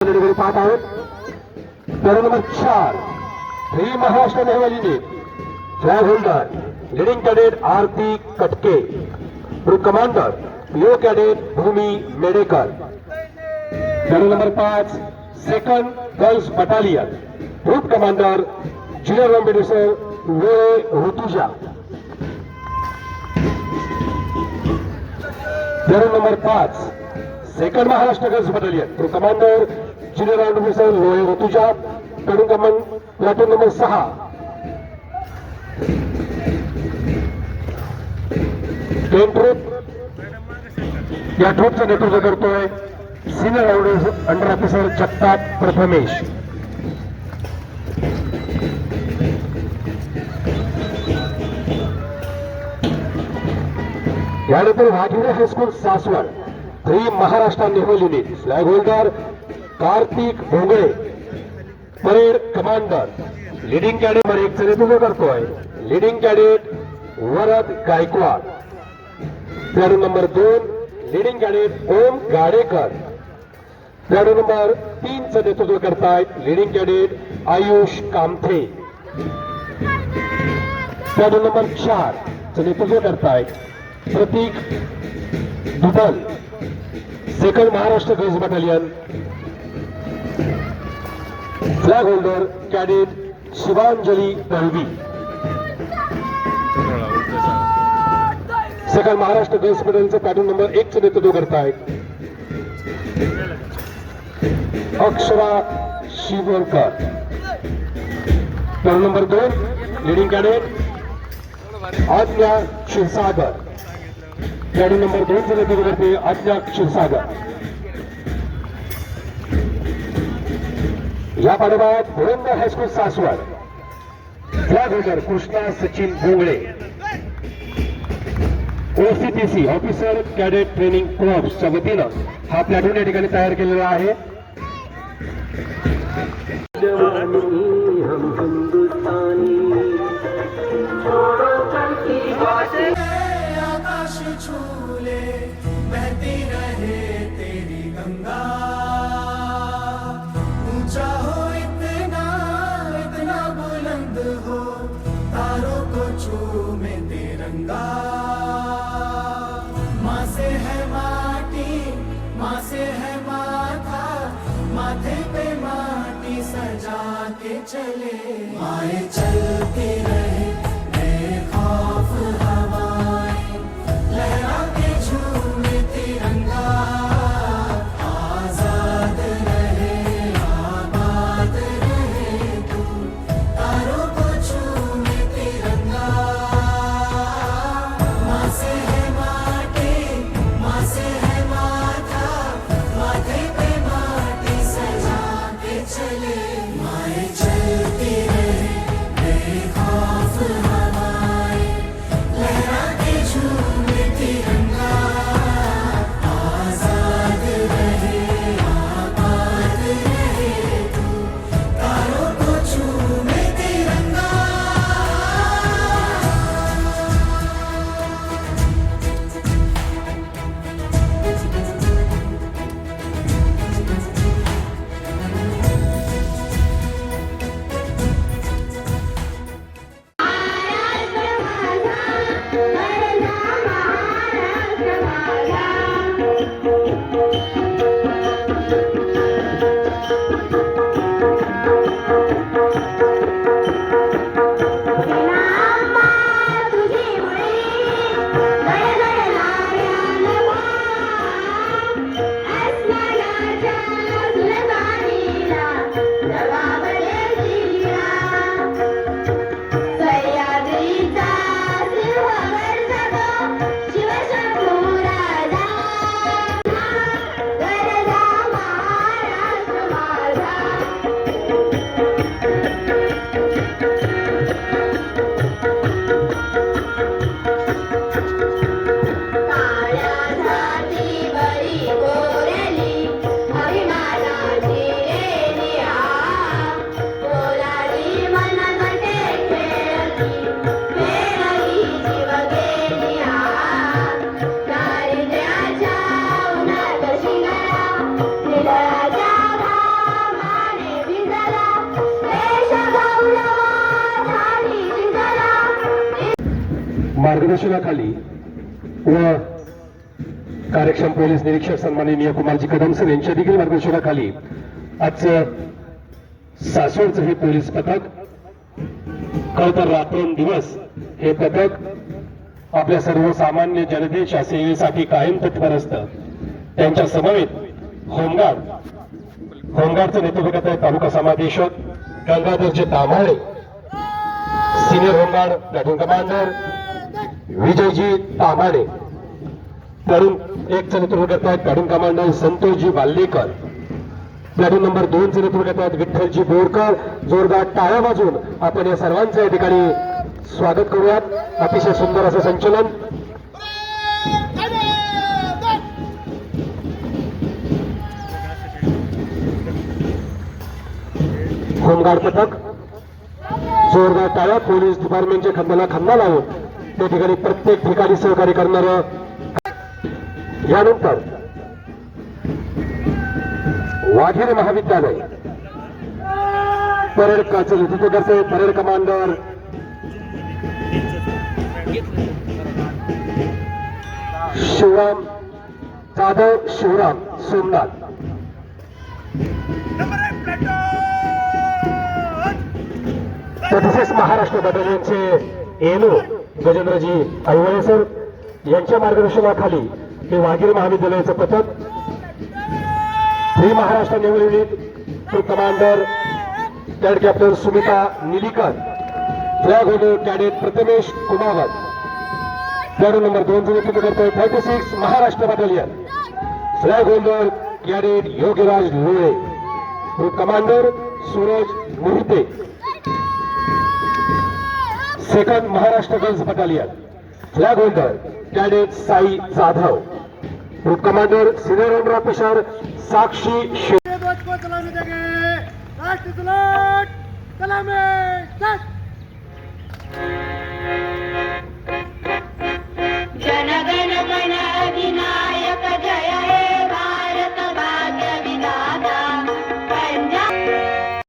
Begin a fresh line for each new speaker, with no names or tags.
पाहत आहोत. फेरा number 4 3 Maharashtra naval unit flag holder leading cadet Aarti Katke, group commander PO cadet Bhumi Medekar. फेरा number 5 second girls battalion, group commander junior competition Lohe Rutuja. फेरा number 5 second Maharashtra girls battalion, group commander junior officer Lohe Rutuja. कडून command platoon number 6 ten troop, या ट्रूपचं नेतृत्व करतोय senior under officer Jagtap Prathamesh. यानंतर Waghire high school Saswad 3 Maharashtra naval unit flag holder Kartik Bhongale, parade commander leading cadet number 1 चे नेतृत्व करतोय leading cadet Varad Gaikwad. Platoon number 2 leading cadet Om Gadekar. Platoon number 3 चे नेतृत्व करतायत leading cadet Ayush Kamathe. Platoon number 4 चे नेतृत्व करतायत Pratik Dubal, second Maharashtra girls battalion, flag holder cadet Shivanjali Dalvi. Second Maharashtra girls बटालियनचं प्लॅटून नंबर 1 चे नेतृत्व करतायत Akshara Shivkar. Platoon number 2 leading cadet Adnya Kshirsagar. Platoon number 2 चे नेतृत्व करते आज्ञा क्षीरसागर. या पाठोपाठ Dhurandhar high school Saswad flag holder Krishna Sachin Bhongale, OCPC officer cadet training कॉर्प्सच्या वतीनं हा प्लॅटून या ठिकाणी तयार केलेला आहे.
चले माए चलते रहे बेखौफ हवाएं, लहरा के झूमे तिरंगा. आजाद रहे आबाद रहे तू, तारों को झूमे तिरंगा. माँ से है माटी, माँ से है माथा, माथे पे माटी सजा के चले. माए चलती रहे बेखौफ हवाएं, लहरा के झूमे तिरंगा. आजाद रहे आबाद रहे तू, तारों को झूमे तिरंगा.
मार्गदर्शनाखाली व कार्यक्षम पोलीस निरीक्षक सन्माननीय कुमारजी कदम सर यांच्या देखील मार्गदर्शनाखाली आजचं सासवडचं हे पोलीस पथक खरं तर रात्रंदिवस हे पथक आपल्या सर्वसामान्य जनतेच्या सेवेसाठी कायम तत्पर असतं. त्यांच्या समवेत होमगार्डचं नेतृत्व करत आहेत तालुका समादेशक गंगाधरचे दामाळे, senior home guard platoon commander Vijayji तामाडे, platoon 1 चं नेतृत्व करत आहेत platoon commander Santoshji Wallekar, platoon number 2 चं नेतृत्व करत आहेत विठ्ठलजी बोरकर. जोरदार टाळ्या वाजवून आपण या सर्वांचं या ठिकाणी स्वागत करूयात. अतिशय सुंदर असं संचलन. होमगार्ड पथक जोरदार टाळ्या, पोलीस डिपार्टमेंटच्या खांद्याला खांदा लावून त्या ठिकाणी प्रत्येक ठिकाणी सहकार्य करणारं. यानंतर वाघेरे महाविद्यालय परेडचं नेतृत्व करते परेड कमांडर शिवराम जाधव, शिवराम सोमनाथ. तसेच महाराष्ट्र बटालियनचे एनो गजेंद्रजी ऐवळे सर यांच्या मार्गदर्शनाखाली हे वाघेरे महाविद्यालयाचं पथक three Maharashtra naval unit commander cadet captain Sumita Nilikar, flag holder cadet Prathamesh Kumawat, platoon number 2 चे नेतृत्व करतोय 36 Maharashtra battalion, flag holder cadet Yogiraj Lole, group commander Suraj Mohite, second Maharashtra girls battalion, flag holder cadet Sai Jadhav, group commander senior under officer Sakshi
राष्ट्र सलाम सलामी